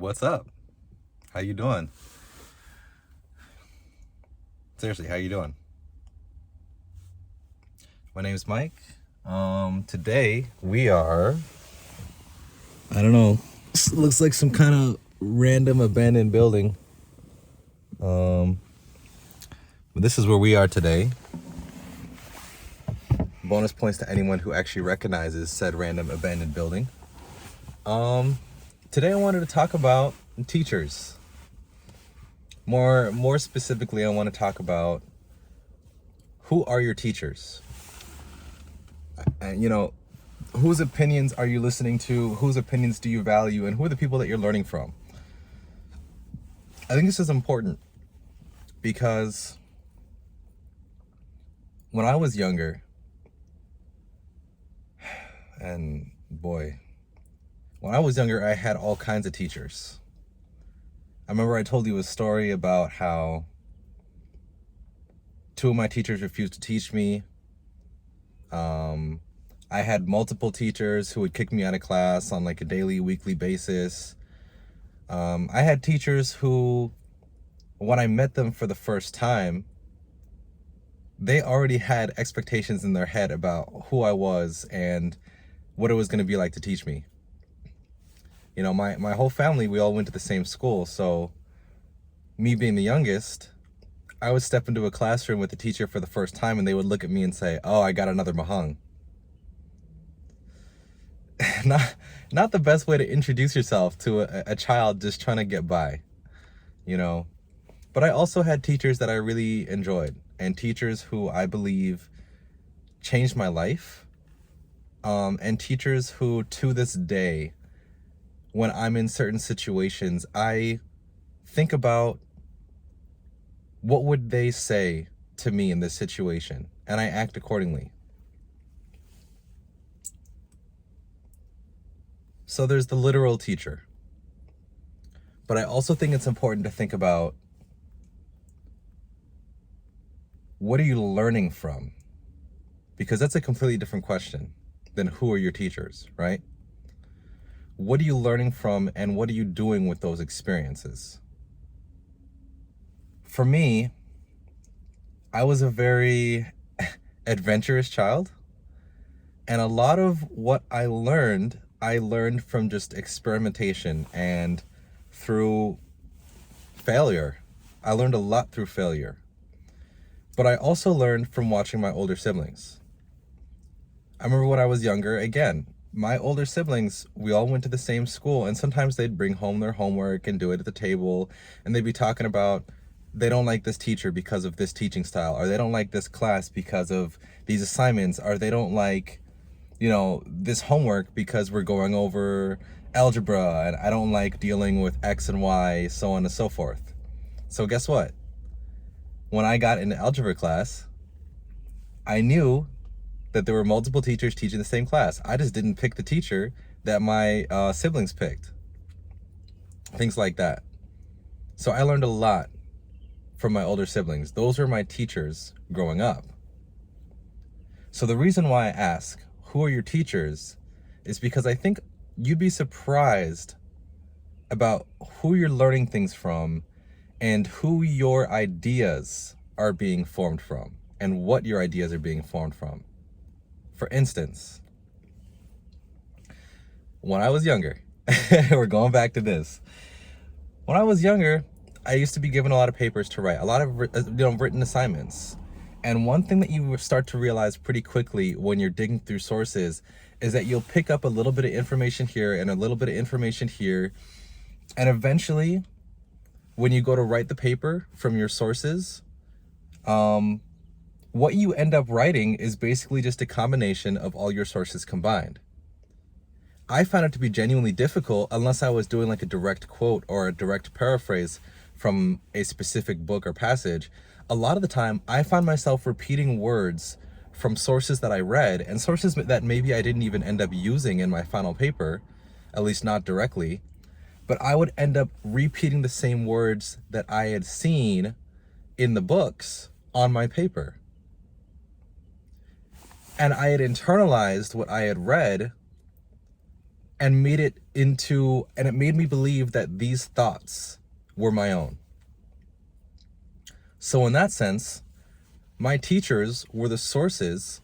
What's up? How you doing? Seriously, how you doing? My name's Mike. Today we are, I don't know, looks like some kind of random abandoned building. But this is where we are today. Bonus points to anyone who actually recognizes said random abandoned building. Today I wanted to talk about teachers. More specifically, I want to talk about who are your teachers? And whose opinions are you listening to? Whose opinions do you value? And who are the people that you're learning from? I think this is important because when I was younger, and boy, when I was younger, I had all kinds of teachers. I remember I told you a story about how two of my teachers refused to teach me. I had multiple teachers who would kick me out of class on like a daily, weekly basis. I had teachers who, when I met them for the first time, they already had expectations in their head about who I was and what it was going to be like to teach me. My whole family, we all went to the same school. So me being the youngest, I would step into a classroom with the teacher for the first time and they would look at me and say, "Oh, I got another Mahang." Not the best way to introduce yourself to a child just trying to get by, But I also had teachers that I really enjoyed and teachers who I believe changed my life. And teachers who to this day, when I'm in certain situations, I think about what would they say to me in this situation, and I act accordingly. So there's the literal teacher. But I also think it's important to think about, what are you learning from? Because that's a completely different question than who are your teachers, right? What are you learning from and what are you doing with those experiences? For me, I was a very adventurous child. And a lot of what I learned from just experimentation and through failure. I learned a lot through failure. But I also learned from watching my older siblings. I remember when I was younger, again, my older siblings, we all went to the same school, and sometimes they'd bring home their homework and do it at the table, and they'd be talking about they don't like this teacher because of this teaching style, or they don't like this class because of these assignments, or they don't like this homework because we're going over algebra and I don't like dealing with X and Y, so on and so forth. So guess what? When I got into algebra class, I knew that there were multiple teachers teaching the same class. I just didn't pick the teacher that my siblings picked. Things like that. So I learned a lot from my older siblings. Those were my teachers growing up. So the reason why I ask, who are your teachers, is because I think you'd be surprised about who you're learning things from and who your ideas are being formed from and what your ideas are being formed from. For instance, when I was younger, we're going back to this. When I was younger, I used to be given a lot of papers to write, a lot of written assignments. And one thing that you start to realize pretty quickly when you're digging through sources is that you'll pick up a little bit of information here and a little bit of information here. And eventually, when you go to write the paper from your sources, what you end up writing is basically just a combination of all your sources combined. I found it to be genuinely difficult unless I was doing like a direct quote or a direct paraphrase from a specific book or passage. A lot of the time, I found myself repeating words from sources that I read and sources that maybe I didn't even end up using in my final paper, at least not directly, but I would end up repeating the same words that I had seen in the books on my paper. And I had internalized what I had read, and it made me believe that these thoughts were my own. So in that sense, my teachers were the sources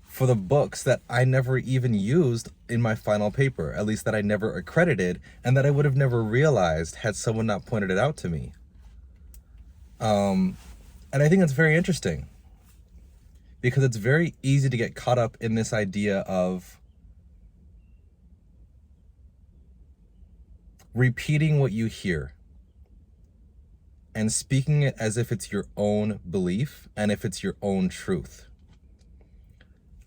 for the books that I never even used in my final paper, at least that I never accredited, and that I would have never realized had someone not pointed it out to me. And I think it's very interesting because it's very easy to get caught up in this idea of repeating what you hear and speaking it as if it's your own belief and if it's your own truth.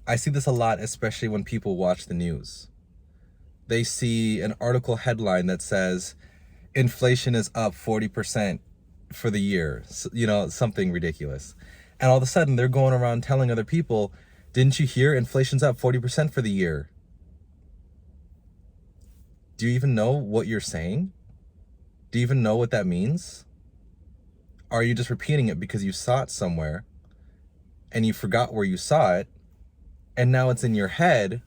I see this a lot, especially when people watch the news. They see an article headline that says, inflation is up 40% for the year, something ridiculous. And all of a sudden they're going around telling other people, didn't you hear inflation's up 40% for the year? Do you even know what you're saying? Do you even know what that means? Are you just repeating it because you saw it somewhere and you forgot where you saw it, and now it's in your head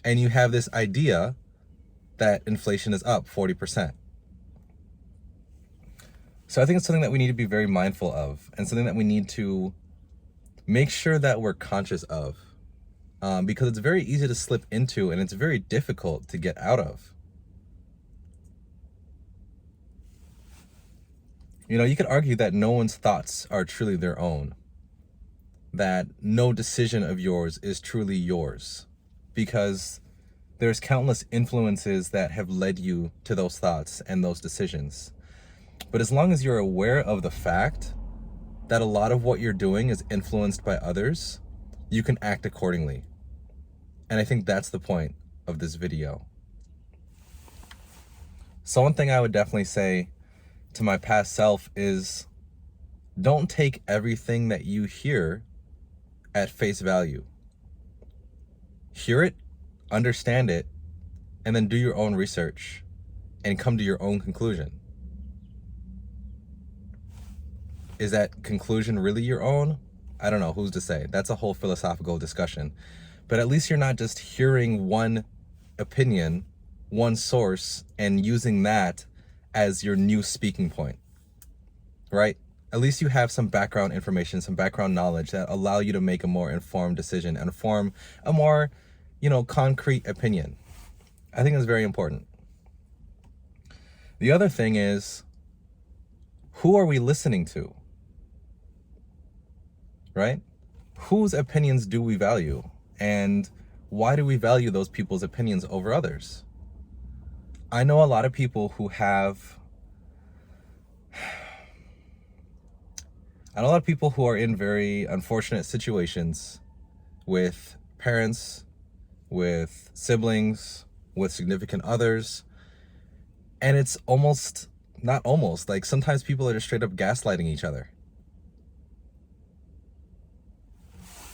and you have this idea that inflation is up 40%? So I think it's something that we need to be very mindful of, and something that we need to make sure that we're conscious of, because it's very easy to slip into and it's very difficult to get out of. You could argue that no one's thoughts are truly their own, that no decision of yours is truly yours, because there's countless influences that have led you to those thoughts and those decisions. But as long as you're aware of the fact that a lot of what you're doing is influenced by others, you can act accordingly. And I think that's the point of this video. So one thing I would definitely say to my past self is, don't take everything that you hear at face value. Hear it, understand it, and then do your own research and come to your own conclusion. Is that conclusion really your own? I don't know, who's to say? That's a whole philosophical discussion. But at least you're not just hearing one opinion, one source, and using that as your new speaking point, right? At least you have some background information, some background knowledge that allow you to make a more informed decision and form a more, concrete opinion. I think that's very important. The other thing is, who are we listening to? Right? Whose opinions do we value? And why do we value those people's opinions over others? I know a lot of people who are in very unfortunate situations with parents, with siblings, with significant others. And it's sometimes people are just straight up gaslighting each other.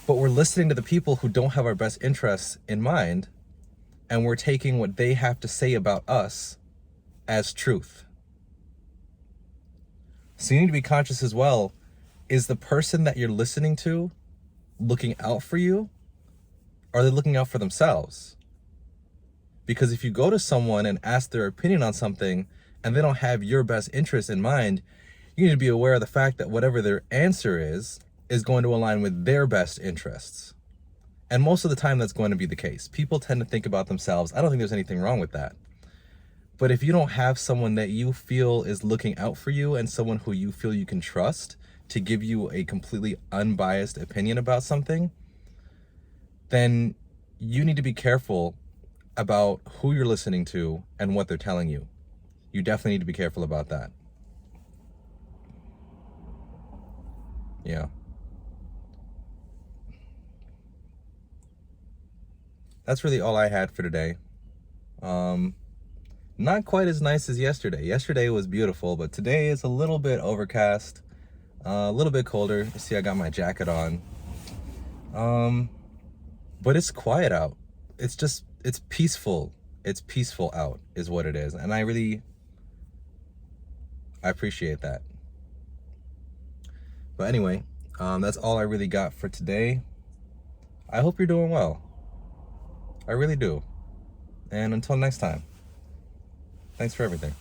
But we're listening to the people who don't have our best interests in mind, and we're taking what they have to say about us as truth. So you need to be conscious as well. Is the person that you're listening to looking out for you? Or are they looking out for themselves? Because if you go to someone and ask their opinion on something and they don't have your best interest in mind, you need to be aware of the fact that whatever their answer is going to align with their best interests. And most of the time that's going to be the case. People tend to think about themselves. I don't think there's anything wrong with that. But if you don't have someone that you feel is looking out for you and someone who you feel you can trust to give you a completely unbiased opinion about something, then you need to be careful about who you're listening to and what they're telling you. You definitely need to be careful about that. Yeah. That's really all I had for today. Not quite as nice as yesterday. Yesterday was beautiful, but today is a little bit overcast, a little bit colder. You see, I got my jacket on. But it's quiet out. It's peaceful. It's peaceful out is what it is. And I appreciate that. But anyway, that's all I really got for today. I hope you're doing well. I really do. And until next time, thanks for everything.